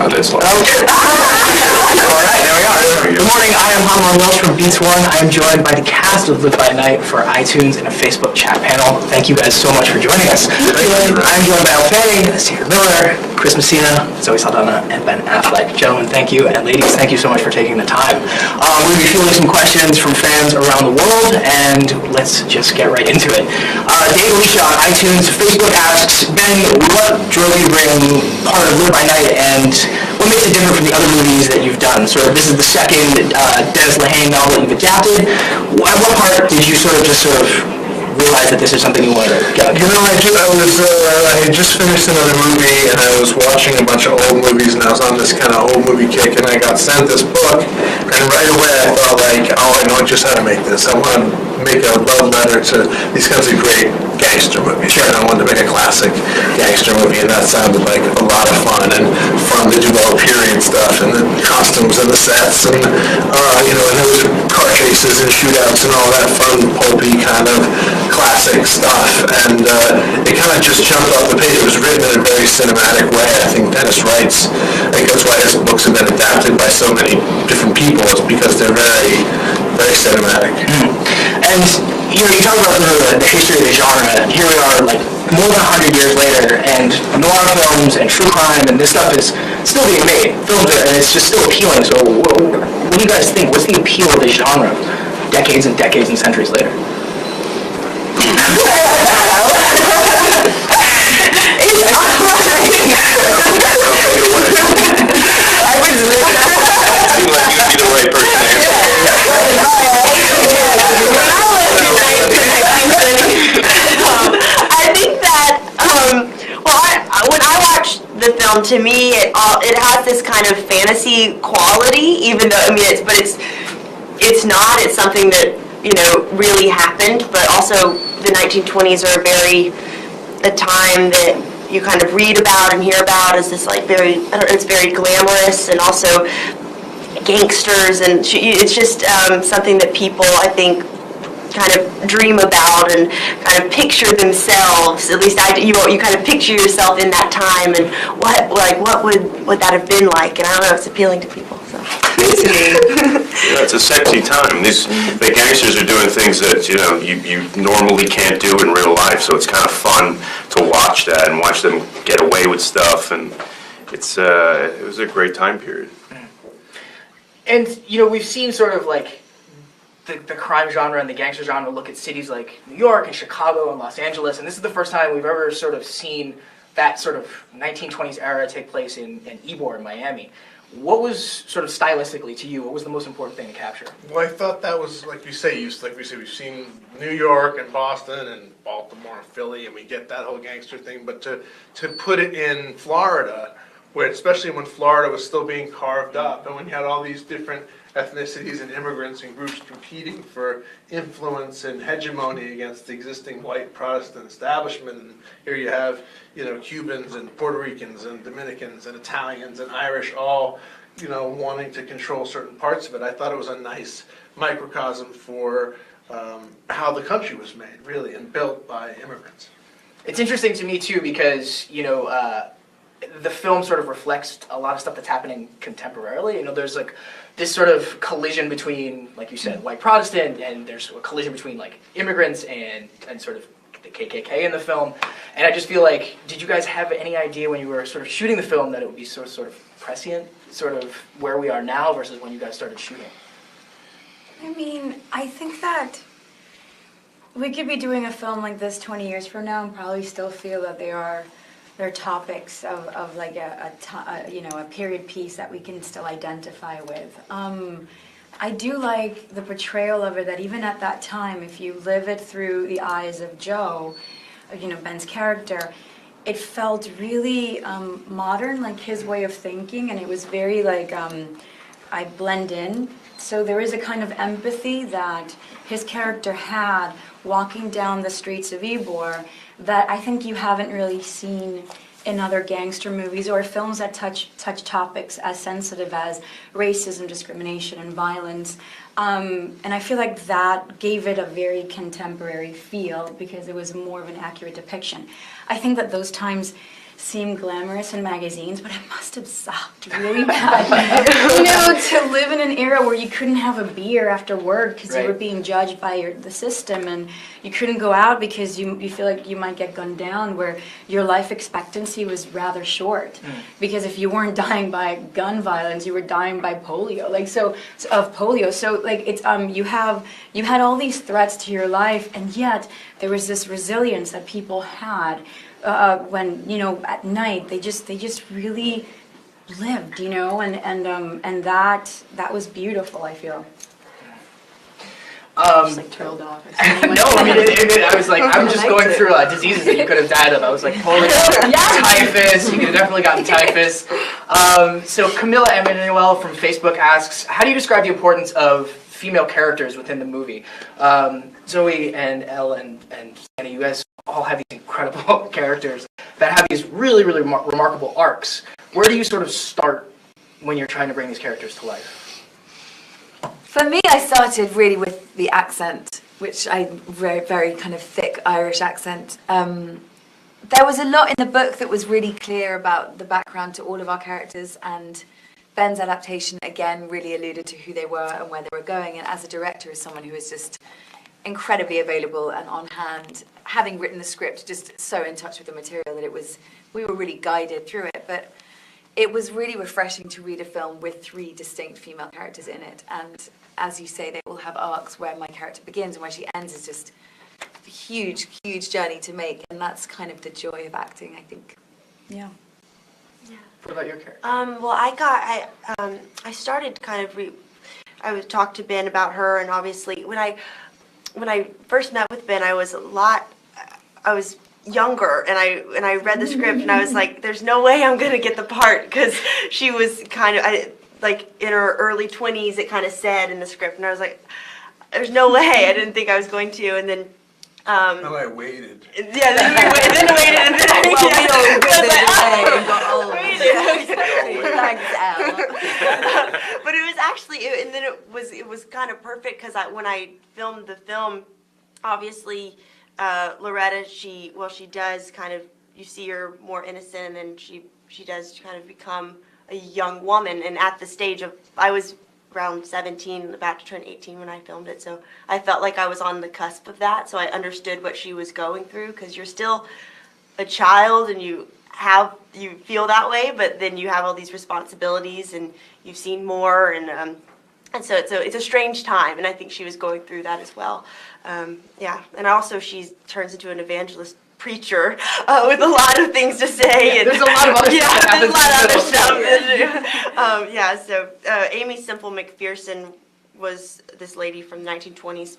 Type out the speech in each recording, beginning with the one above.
about this. All right, there we are. Good morning, I am Hamon Welch from Beats One. I am joined by the cast of Live by Night for iTunes and a Facebook chat panel. Thank you guys so much for joining us. I'm joined by Alfei, Stephen Miller, Chris Messina, Zoe Saldana, and Ben Affleck. Gentlemen, thank you, and ladies, thank you so much for taking the time. We'll be fielding some questions from fans around the world, and let's just get right into it. Dave Alicia on iTunes, Facebook asks, Ben, what drove you to bring part of Live by Night, and what makes it different from the other movies that you've done? Sort of, this is the second Dennis Lehane novel that you've adapted. At what part did you sort of realize that this is something you wanted to get? You know, I just finished another movie, and I was watching a bunch of old movies, and I was on this kind of old movie kick, and I got sent this book, and right away I thought, like, oh, I know just how to make this. I want to make a love letter to these kinds of great gangster movies. Sure. And I wanted to make a classic gangster movie, and that sounded like a lot of fun, and fun to do all period stuff, and the costumes and the sets, and and there was car chases and shootouts and all that fun, pulpy kind of classic stuff, and it kind of just jumped off the page. It was written in a very cinematic way. I think Dennis writes, I think that's why his books have been adapted by so many different people, is because they're very, very cinematic. And you talk about the history of the genre. Here we are, like, more than 100 years later, and noir films and true crime and this stuff is still being made. And it's just still appealing. So what do you guys think? What's the appeal of the genre decades and decades and centuries later? The film, to me, it has this kind of fantasy quality, even though it's not. It's something that really happened, but also the 1920s are a time that you kind of read about and hear about as this it's very glamorous, and also gangsters, and it's just something that people, I think, kind of dream about and kind of picture themselves. At least you kind of picture yourself in that time, and what would that have been like? And I don't know, it's appealing to people. So to me, it's a sexy time. The gangsters are doing things that you normally can't do in real life. So it's kind of fun to watch that and watch them get away with stuff, and it was a great time period. And we've seen sort of like the crime genre and the gangster genre look at cities like New York and Chicago and Los Angeles, and this is the first time we've ever sort of seen that sort of 1920s era take place in Ybor in Miami. What was sort of stylistically to you, what was the most important thing to capture? Well, I thought that was, like we say, we've seen New York and Boston and Baltimore and Philly, and we get that whole gangster thing, but to put it in Florida, where especially when Florida was still being carved up, and when you had all these different ethnicities and immigrants and groups competing for influence and hegemony against the existing white Protestant establishment. And here you have, Cubans and Puerto Ricans and Dominicans and Italians and Irish all, wanting to control certain parts of it. I thought it was a nice microcosm for how the country was made, really, and built by immigrants. It's interesting to me, too, because, the film sort of reflects a lot of stuff that's happening contemporarily. There's like this sort of collision between, like you said, white Protestant, and there's a collision between like immigrants and sort of the KKK in the film. And I just feel like, did you guys have any idea when you were sort of shooting the film that it would be sort of prescient, sort of where we are now versus when you guys started shooting? I mean, I think that we could be doing a film like this 20 years from now and probably still feel that they're topics of like a period piece that we can still identify with. I do like the portrayal of it, that even at that time, if you live it through the eyes of Joe, Ben's character, it felt really modern, like his way of thinking, and it was very like, I blend in. So there is a kind of empathy that his character had walking down the streets of Ybor that I think you haven't really seen in other gangster movies or films that touch topics as sensitive as racism, discrimination, and violence. And I feel like that gave it a very contemporary feel because it was more of an accurate depiction. I think that those times seem glamorous in magazines, but it must have sucked really bad. You know, to live in an era where you couldn't have a beer after work because you were being judged by the system, and you couldn't go out because you feel like you might get gunned down, where your life expectancy was rather short. Because if you weren't dying by gun violence, you were dying by polio. Like, so like, it's you had all these threats to your life, and yet there was this resilience that people had. When, you know, at night they just really lived, you know, and that was beautiful, I feel. Just like trailed off. No, I mean, I was like, I'm just going through diseases that you could have died of. I was like, polio, typhus. You could have definitely gotten typhus. So Camilla Emanuel from Facebook asks, how do you describe the importance of female characters within the movie? Zoe and Elle and Saldana, you guys all have these incredible characters that have these really, really remarkable arcs. Where do you sort of start when you're trying to bring these characters to life? For me, I started really with the accent, which I very, very kind of thick Irish accent. There was a lot in the book that was really clear about the background to all of our characters, and Ben's adaptation again really alluded to who they were and where they were going. And as a director, as someone who is just incredibly available and on hand, having written the script, just so in touch with the material that we were really guided through it. But it was really refreshing to read a film with 3 distinct female characters in it. And as you say, they all have arcs. Where my character begins and where she ends is just a huge, huge journey to make. And that's kind of the joy of acting, I think. Yeah. What about your character? Well, I started kind of I would talk to Ben about her, and obviously when I first met with Ben, I was younger, and I read the script, and I was like, there's no way I'm gonna get the part, because she was kind of like in her early 20s. It kind of said in the script, and I was like, there's no way. I didn't think I was going to, and then. And I waited. Yeah, then you waited, and then but it was actually, and then it was kind of perfect, because when I filmed the film, obviously Loretta, she does kind of, you see her more innocent, and then she does kind of become a young woman, and at the stage of, I was around 17, about to turn 18 when I filmed it, so I felt like I was on the cusp of that, so I understood what she was going through, because you're still a child, and you feel that way, but then you have all these responsibilities, and you've seen more, and so it's a strange time, and I think she was going through that as well. And also she turns into an evangelist preacher with a lot of things to say. Yeah, there's a lot of other stuff that happens. So Amy Semple McPherson was this lady from the 1920s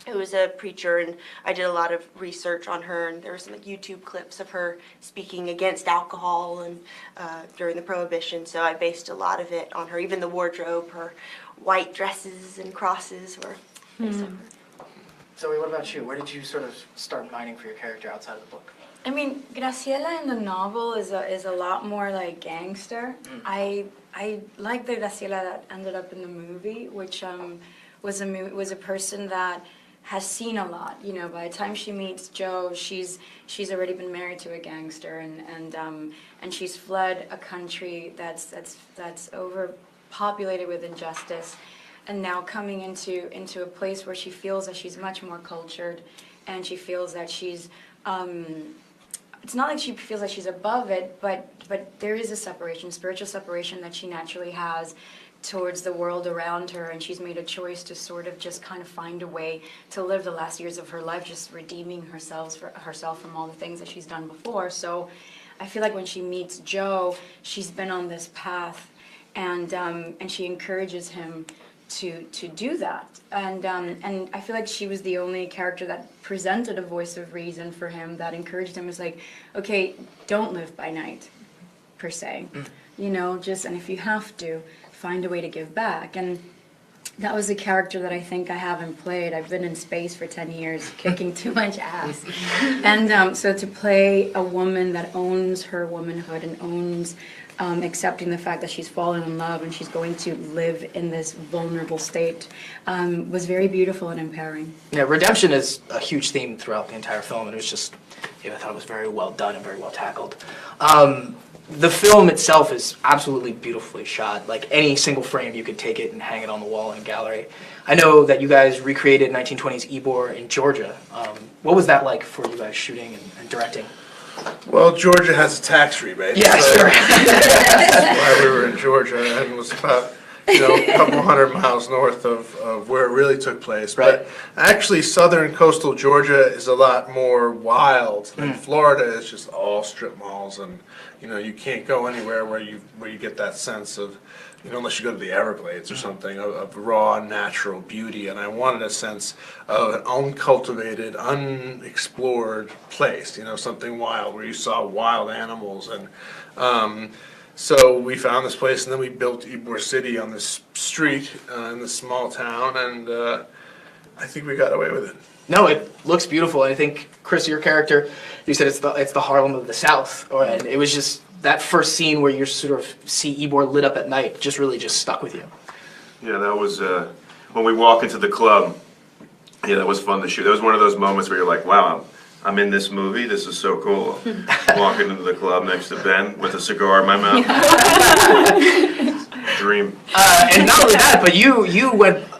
who was a preacher, and I did a lot of research on her, and there were some YouTube clips of her speaking against alcohol and during the Prohibition, so I based a lot of it on her. Even the wardrobe, her white dresses and crosses were based on her. Zoe, what about you? Where did you sort of start mining for your character outside of the book? I mean, Graciela in the novel is a lot more like gangster. I like the Graciela that ended up in the movie, which was a person that has seen a lot. You know, by the time she meets Joe, she's already been married to a gangster, and she's fled a country that's overpopulated with injustice, and now coming into a place where she feels that she's much more cultured, and she feels that she's it's not like she feels like she's above it, but there is a separation, spiritual separation that she naturally has towards the world around her, and she's made a choice to sort of just kind of find a way to live the last years of her life just redeeming herself from all the things that she's done before. So I feel like when she meets Joe, she's been on this path, and she encourages him to do that, and I feel like she was the only character that presented a voice of reason for him, that encouraged him. It's like, okay, don't live by night, per se, you know, just, and if you have to, find a way to give back. And that was a character that I think I haven't played. I've been in space for 10 years, kicking too much ass, and so to play a woman that owns her womanhood and owns accepting the fact that she's fallen in love and she's going to live in this vulnerable state was very beautiful and empowering. Yeah, redemption is a huge theme throughout the entire film, and it was just I thought it was very well done and very well tackled. The film itself is absolutely beautifully shot. Like any single frame, you could take it and hang it on the wall in a gallery. I know that you guys recreated 1920s Ybor in Georgia. What was that like for you guys shooting and directing? Well, Georgia has a tax rebate. Yeah, so sure. That's why we were in Georgia, and it was about a couple hundred miles north of where it really took place. Right. But actually, southern coastal Georgia is a lot more wild than Florida. Is just all strip malls, and you can't go anywhere where you get that sense of, unless you go to the Everglades or something, of raw natural beauty. And I wanted a sense of an uncultivated, unexplored place, something wild where you saw wild animals. And so we found this place, and then we built Ybor City on this street in this small town, and I think we got away with it. No, it looks beautiful. I think, Chris, your character, you said it's the Harlem of the South, and it was just that first scene where you sort of see Ybor lit up at night just really just stuck with you. Yeah, that was when we walk into the club. Yeah, that was fun to shoot. That was one of those moments where you're like, wow, I'm in this movie. This is so cool. Walking into the club next to Ben with a cigar in my mouth. Dream. And not only that, but you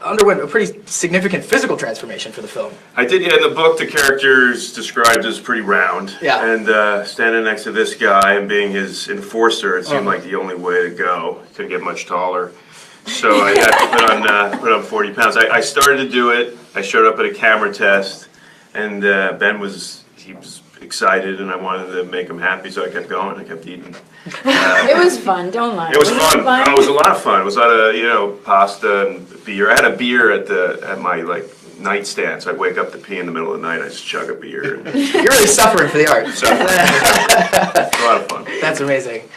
underwent a pretty significant physical transformation for the film. I did, yeah. In the book, the character's described as pretty round. Yeah. And standing next to this guy and being his enforcer, it seemed like the only way to go. Couldn't get much taller. So I had to put on 40 pounds. I started to do it. I showed up at a camera test, and Ben was excited, and I wanted to make him happy, so I kept going. I kept eating. It was fun, don't lie. It was fun. It was a lot of fun. It was a lot of pasta and beer. I had a beer at my nightstand, so I'd wake up to pee in the middle of the night. I just chug a beer. And You're really suffering for the art. it's a lot of fun. That's amazing.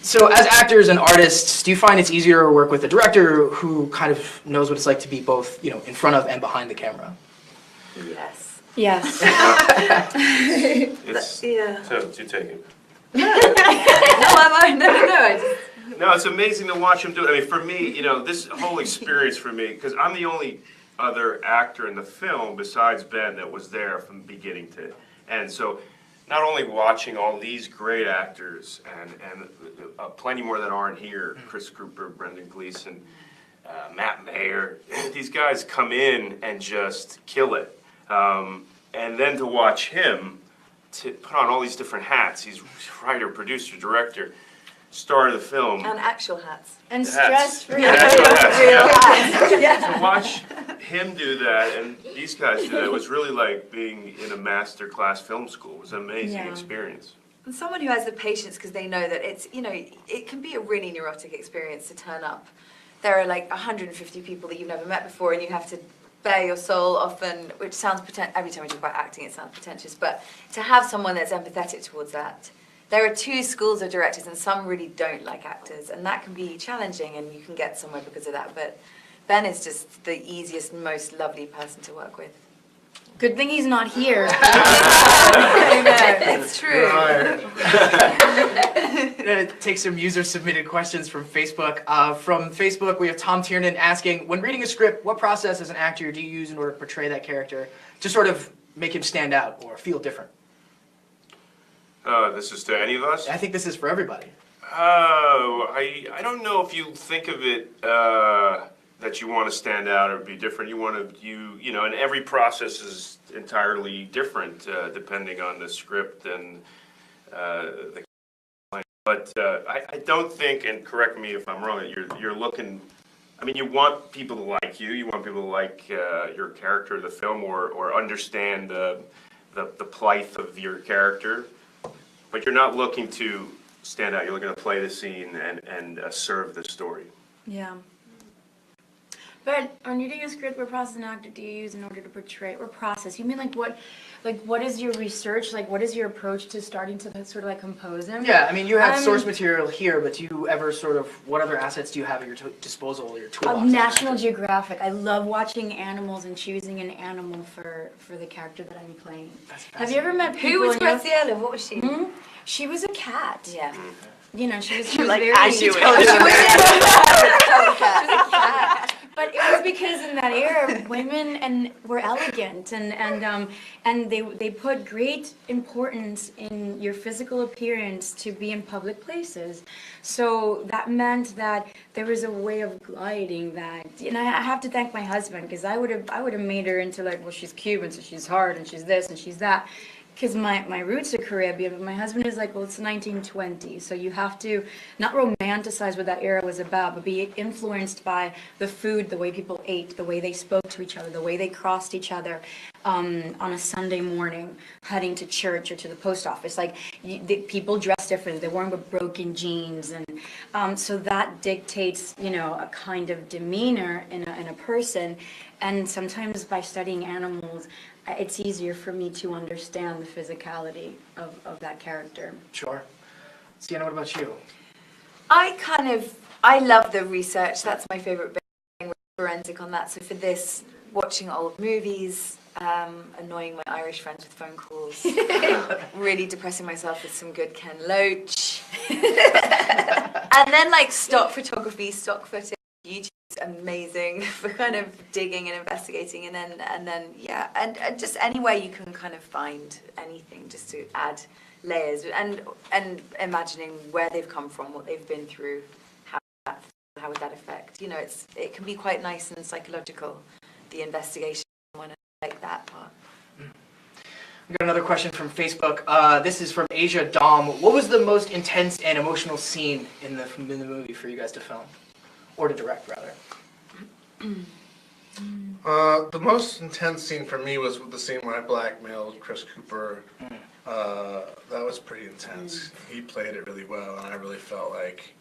So as actors and artists, do you find it's easier to work with a director who kind of knows what it's like to be both, in front of and behind the camera? Yes. Yes. Yeah. So you take it. No, I just... No, it's amazing to watch him do it. I mean, for me, this whole experience for me, because I'm the only other actor in the film besides Ben that was there from beginning to end. So not only watching all these great actors and plenty more that aren't here, Chris Cooper, Brendan Gleeson, Matt Mayer, these guys come in and just kill it. And then to watch him to put on all these different hats. He's writer, producer, director, star of the film. And actual hats. And Hats. stress-free. And actual hats, yeah. Yeah. To watch him do that and these guys do that, it was really like being in a master class film school. It was an amazing experience. And someone who has the patience, because they know that it's, it can be a really neurotic experience to turn up. There are like 150 people that you've never met before, and you have to bare your soul often, which sounds every time we talk about acting it sounds pretentious, but to have someone that's empathetic towards that. There are two schools of directors, and some really don't like actors, and that can be challenging, and you can get somewhere because of that, but Ben is just the easiest, most lovely person to work with. Good thing he's not here. It's true. I'm going to take some user-submitted questions from Facebook. From Facebook, we have Tom Tiernan asking, when reading a script, what process as an actor do you use in order to portray that character to sort of make him stand out or feel different? This is to any of us? I think this is for everybody. Oh, I don't know if you think of it that you want to stand out or be different. You want to, and every process is entirely different depending on the script and the. But I don't think, and correct me if I'm wrong, that you're looking. I mean, you want people to like you. You want people to like your character of the film or understand the plight of your character. But you're not looking to stand out. You're looking to play the scene and serve the story. Yeah. But when you're doing a script, what process an actor do you use in order to portray, or process? You mean what is your research? Like, what is your approach to starting to sort of like compose him? Yeah, I mean, you have source material here, but do you ever what other assets do you have at your disposal, your toolbox? National Geographic. I love watching animals and choosing an animal for the character that I'm playing. Have you ever met people? Who was in your- Graciela? What was she? She was a cat. Yeah. You know, she was Like, very. as you She was a cat. But it was because in that era, women were elegant and they put great importance in your physical appearance to be in public places. So that meant that there was a way of gliding that, and I have to thank my husband, because I would have made her into like, well, she's Cuban, so she's hard, and she's this and she's that. Because my roots are Caribbean, but my husband is like, well, it's 1920, so you have to not romanticize what that era was about, but be influenced by the food, the way people ate, the way they spoke to each other, the way they crossed each other on a Sunday morning, heading to church or to the post office. Like, people dress differently. They weren't with broken jeans, and so that dictates, a kind of demeanor in a person. And sometimes by studying animals, it's easier for me to understand the physicality of that character. Sure. Sienna, what about you? I love the research. That's my favorite bit, with forensic on that. So for this, watching old movies, annoying my Irish friends with phone calls, really depressing myself with some good Ken Loach, and then like stock photography, stock footage. YouTube's amazing for kind of digging and investigating, and then yeah, and just anywhere you can kind of find anything just to add layers and imagining where they've come from, what they've been through, how would that affect. It can be quite nice and psychological, the investigation. I like that part. We got another question from Facebook. This is from Asia Dom. What was the most intense and emotional scene in the movie for you guys to film? Or to direct, rather. The most intense scene for me was the scene where I blackmailed Chris Cooper. That was pretty intense. He played it really well, and I really felt like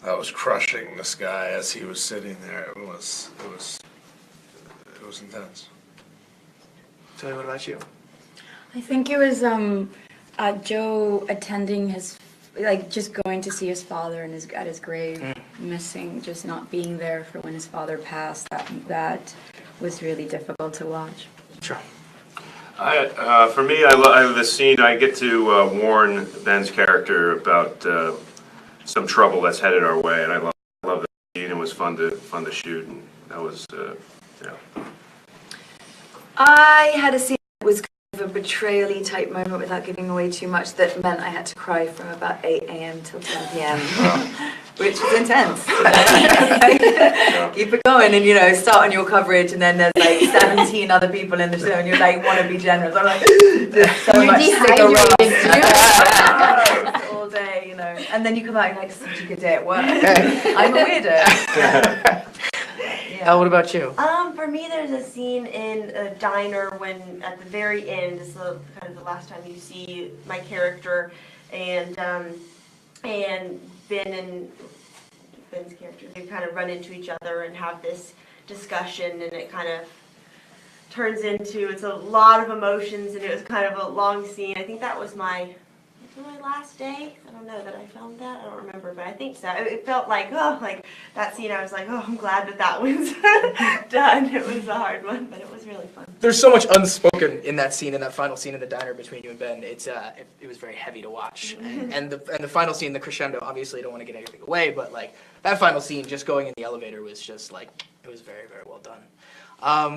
I was crushing this guy as he was sitting there. It was intense. Tell what about you? I think it was Joe attending his, just going to see his father at his grave, missing, just not being there for when his father passed. That was really difficult to watch. Sure. For me, I love the scene. I get to warn Ben's character about some trouble that's headed our way, and I love that scene. It was fun to shoot, and that was I had a scene that was kind of a betrayal-y type moment, without giving away too much, that meant I had to cry from about 8 a.m. till 10 p.m. Which was intense. Keep it going, and start on your coverage, and then there's like 17 other people in the show, and you want to be generous. I'm like, there's so much cigarettes all day, and then you come out and such a good day at work. I'm a weirdo. Elle, what about you? For me, there's a scene in a diner when, at the very end, is kind of the last time you see my character, and Ben and Ben's character, they kind of run into each other and have this discussion, and it kind of turns into, it's a lot of emotions, and it was kind of a long scene. I think that was my last day. I don't know that I filmed that. I don't remember, but I think so. It felt like, that scene, I was like, I'm glad that one's done. It was a hard one, but it was really fun. There's so much unspoken in that scene, in that final scene in the diner between you and Ben. It was very heavy to watch. And the final scene, the crescendo, obviously I don't want to get anything away, but that final scene, just going in the elevator, was just it was very, very well done.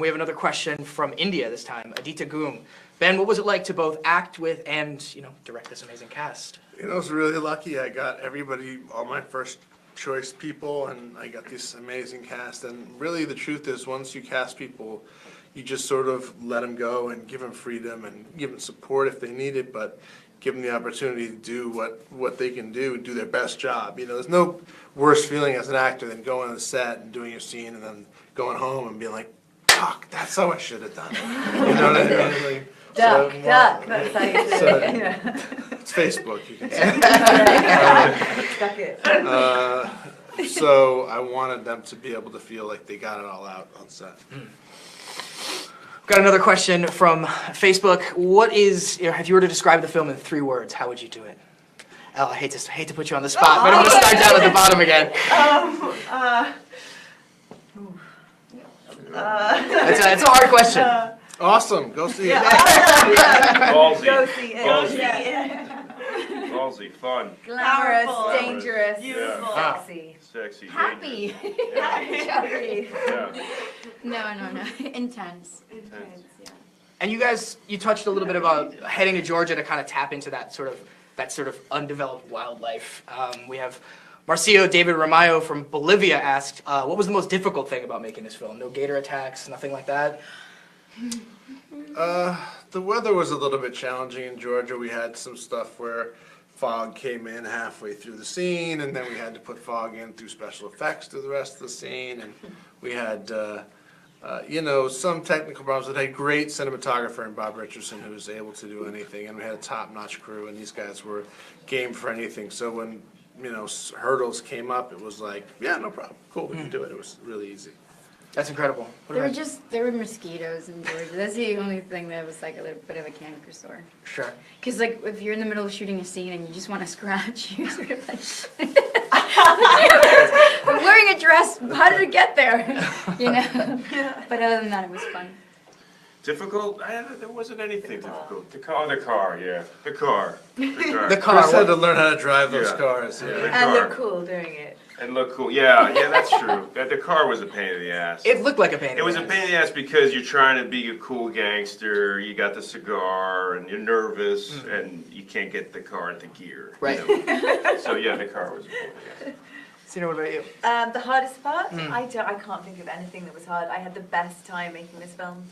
We have another question from India this time, Aditya Goom. Ben, what was it like to both act with and, direct this amazing cast? I was really lucky. I got everybody, all my first choice people, and I got this amazing cast. And really the truth is, once you cast people, you just sort of let them go and give them freedom and give them support if they need it, but give them the opportunity to do what they can do their best job. There's no worse feeling as an actor than going on the set and doing your scene and then going home and being like, fuck, that's how I should have done it. You know what I mean? Duck, that's how you do it. It's Facebook, you can Duck it. So I wanted them to be able to feel like they got it all out on set. Got another question from Facebook. If you were to describe the film in 3 words, how would you do it? Elle, I hate to put you on the spot, but I'm going to start down at the bottom again. It's a hard question. Awesome. Go see it. Ballsy. Go see it. ballsy, fun, Glamorous, Powerful. dangerous, Beautiful. sexy, sexy, happy, dangerous. chubby. Yeah. No. Intense. And you touched a little bit about heading to Georgia to kind of tap into that sort of undeveloped wildlife. We have Marcio David Ramayo from Bolivia asked, what was the most difficult thing about making this film? No gator attacks, nothing like that? The weather was a little bit challenging in Georgia. We had some stuff where fog came in halfway through the scene, and then we had to put fog in through special effects through the rest of the scene. And we had, some technical problems. It had great cinematographer in Bob Richardson who was able to do anything, and we had a top-notch crew, and these guys were game for anything. So when hurdles came up, it was like, yeah, no problem, cool, we can do it. It was really easy. That's incredible. There were mosquitoes in Georgia. That's the only thing that was like a little bit of a canker sore. Sure. Because like if you're in the middle of shooting a scene and you just want to scratch, you sort of like, I'm wearing a dress. How did it get there? But other than that, it was fun. Difficult? There wasn't anything difficult. The car. The car. The car. Chris had to learn how to drive those Yeah. cars. Yeah. The And car. look cool doing it. And look cool. Yeah, that's true. The car was a pain in the ass. It looked like a pain in It was the a ass. pain in the ass because you're trying to be a cool gangster, you got the cigar, and you're nervous, and you can't get the car into gear. Right. So yeah, the car was a pain in the ass. Sina, what about you? The hardest part? I can't think of anything that was hard. I had the best time making this film.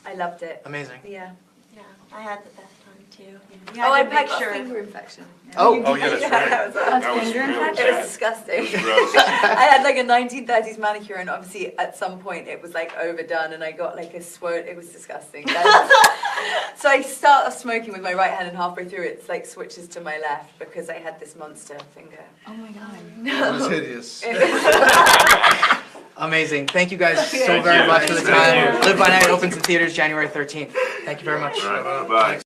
I loved it. Amazing. Yeah. Yeah, I had the best time too. Oh, I make got a sure. finger infection. Oh, Oh yeah, that's right. That was That was finger real infection? It was bad. disgusting. Gross. I had like a 1930s manicure, and obviously at some point it was like overdone, and I got like a swole. It was disgusting. So I start off smoking with my right hand, and halfway through it's like switches to my left because I had this monster finger. Oh my god. It was hideous. Amazing. Thank you guys so Thank very you. much for the Thank time. you. Live by Night opens in theaters January 13th. Thank you very much. All right, bye.